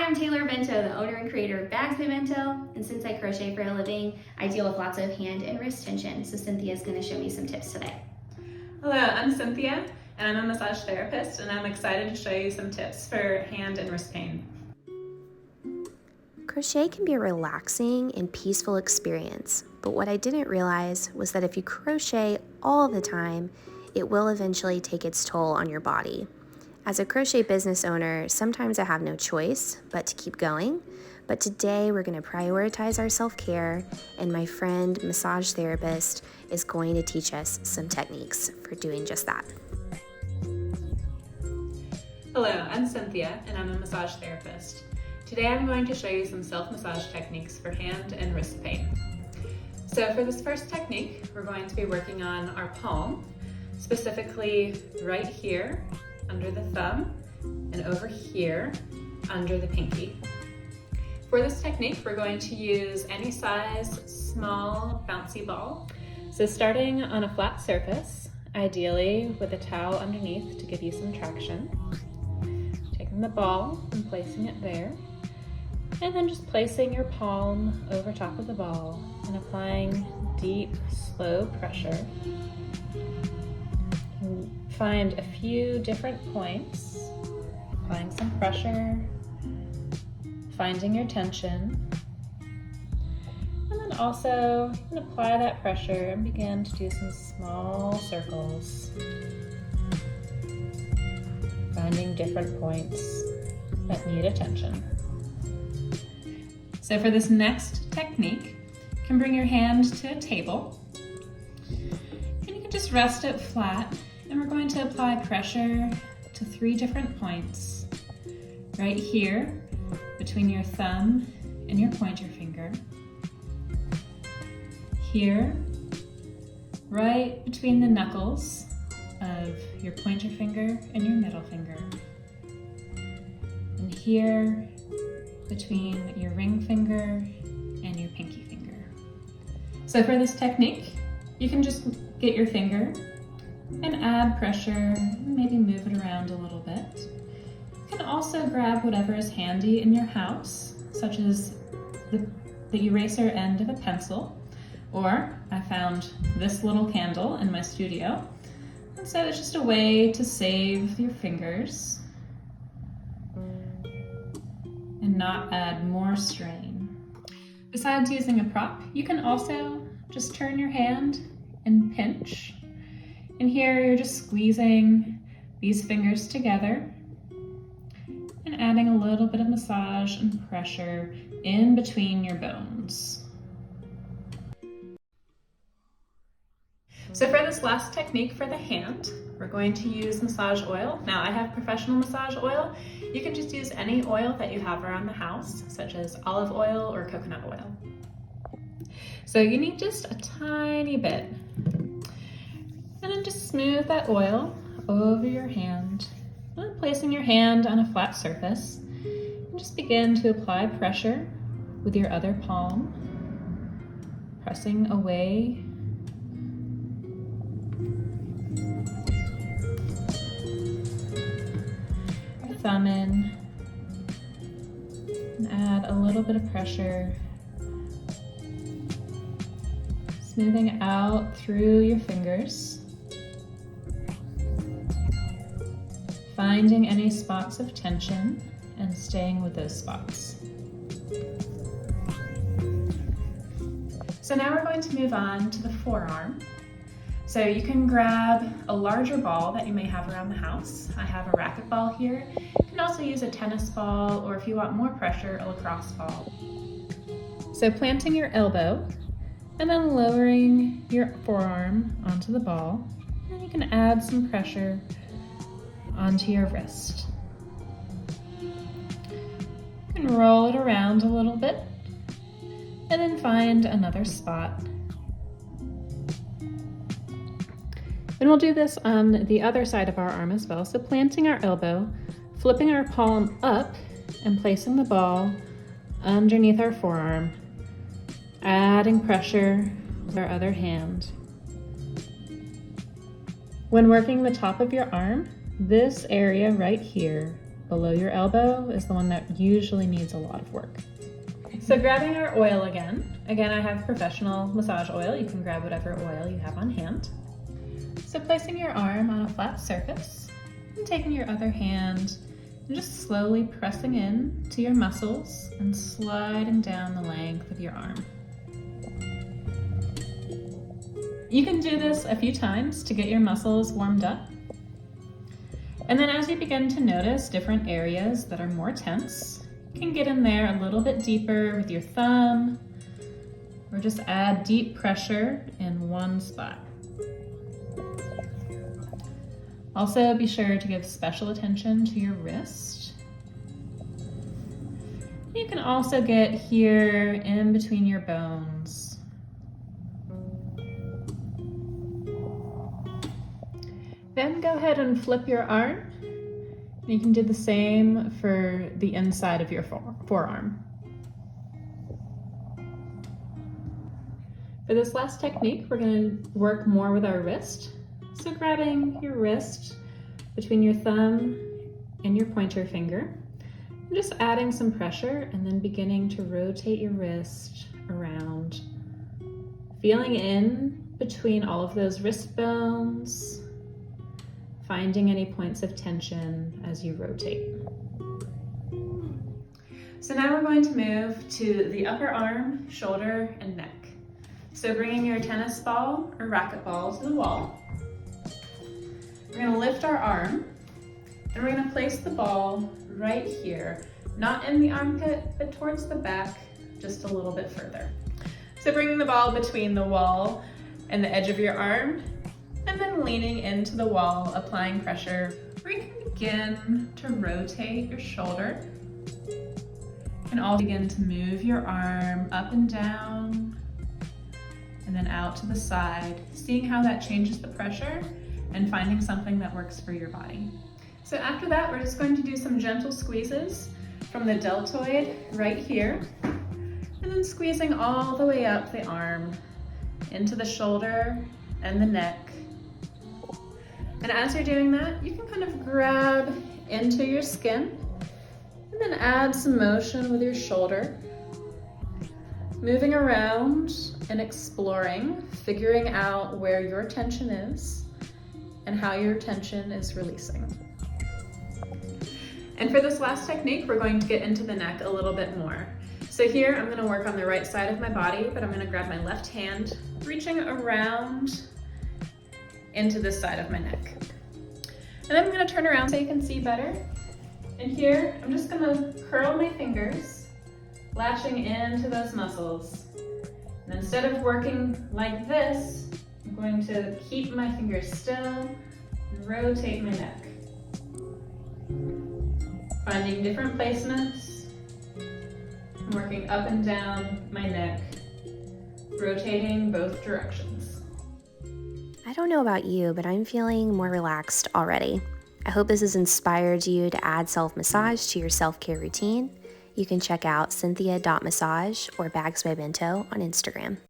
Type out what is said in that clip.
Hi, I'm Taylor Bento, the owner and creator of Bags by Bento, and since I crochet for a living, I deal with lots of hand and wrist tension, so Cynthia's going to show me some tips today. Hello, I'm Cynthia, and I'm a massage therapist, and I'm excited to show you some tips for hand and wrist pain. Crochet can be a relaxing and peaceful experience, but what I didn't realize was that if you crochet all the time, it will eventually take its toll on your body. As a crochet business owner, sometimes I have no choice but to keep going, but today we're going to prioritize our self-care, and my friend, massage therapist, is going to teach us some techniques for doing just that. Hello, I'm Cynthia, and I'm a massage therapist. Today I'm going to show you some self-massage techniques for hand and wrist pain. So for this first technique, we're going to be working on our palm, specifically right here under the thumb and over here under the pinky. For this technique, we're going to use any size small bouncy ball. So starting on a flat surface, ideally with a towel underneath to give you some traction. Taking the ball and placing it there, and then just placing your palm over top of the ball and applying deep, slow pressure. Find a few different points, applying some pressure, finding your tension, and then also you can apply that pressure and begin to do some small circles, finding different points that need attention. So for this next technique, you can bring your hand to a table, and you can just rest it flat. And we're going to apply pressure to 3 different points. Right here, between your thumb and your pointer finger. Here, right between the knuckles of your pointer finger and your middle finger. And here, between your ring finger and your pinky finger. So for this technique, you can just get your finger and add pressure, maybe move it around a little bit. You can also grab whatever is handy in your house, such as the eraser end of a pencil, or I found this little candle in my studio. And so it's just a way to save your fingers and not add more strain. Besides using a prop, you can also just turn your hand and pinch. And here you're just squeezing these fingers together and adding a little bit of massage and pressure in between your bones. So for this last technique for the hand, we're going to use massage oil. Now I have professional massage oil. You can just use any oil that you have around the house, such as olive oil or coconut oil. So you need just a tiny bit. And then just smooth that oil over your hand. And then placing your hand on a flat surface, and just begin to apply pressure with your other palm, pressing away. Your thumb in, and add a little bit of pressure, smoothing out through your fingers. Finding any spots of tension and staying with those spots. So now we're going to move on to the forearm. So you can grab a larger ball that you may have around the house. I have a racket ball here. You can also use a tennis ball, or if you want more pressure, a lacrosse ball. So planting your elbow and then lowering your forearm onto the ball, and you can add some pressure onto your wrist. You can roll it around a little bit and then find another spot. And we'll do this on the other side of our arm as well. So planting our elbow, flipping our palm up and placing the ball underneath our forearm, adding pressure with our other hand. When working the top of your arm, this area right here below your elbow is the one that usually needs a lot of work. So grabbing our oil again I have professional massage oil. You can grab whatever oil you have on hand. So placing your arm on a flat surface and taking your other hand and just slowly pressing in to your muscles and sliding down the length of your arm. You can do this a few times to get your muscles warmed up. And then as you begin to notice different areas that are more tense, you can get in there a little bit deeper with your thumb, or just add deep pressure in one spot. Also, be sure to give special attention to your wrist. You can also get here in between your bones. Then go ahead and flip your arm. You can do the same for the inside of your forearm. For this last technique, we're going to work more with our wrist. So grabbing your wrist between your thumb and your pointer finger, and just adding some pressure and then beginning to rotate your wrist around, feeling in between all of those wrist bones, finding any points of tension as you rotate. So now we're going to move to the upper arm, shoulder, and neck. So bringing your tennis ball or racquetball to the wall, we're going to lift our arm and we're going to place the ball right here, not in the armpit, but towards the back, just a little bit further. So bringing the ball between the wall and the edge of your arm, and then leaning into the wall, applying pressure, where you can begin to rotate your shoulder. You can also begin to move your arm up and down, and then out to the side, seeing how that changes the pressure and finding something that works for your body. So after that, we're just going to do some gentle squeezes from the deltoid right here, and then squeezing all the way up the arm into the shoulder and the neck. And as you're doing that, you can kind of grab into your skin and then add some motion with your shoulder, moving around and exploring, figuring out where your tension is and how your tension is releasing. And for this last technique, we're going to get into the neck a little bit more. So here, I'm gonna work on the right side of my body, but I'm gonna grab my left hand, reaching around into this side of my neck. And then I'm gonna turn around so you can see better. And here, I'm just gonna curl my fingers, latching into those muscles. And instead of working like this, I'm going to keep my fingers still and rotate my neck. Finding different placements, working up and down my neck, rotating both directions. I don't know about you, but I'm feeling more relaxed already. I hope this has inspired you to add self-massage to your self-care routine. You can check out cynthia.massage or Bags by Bento on Instagram.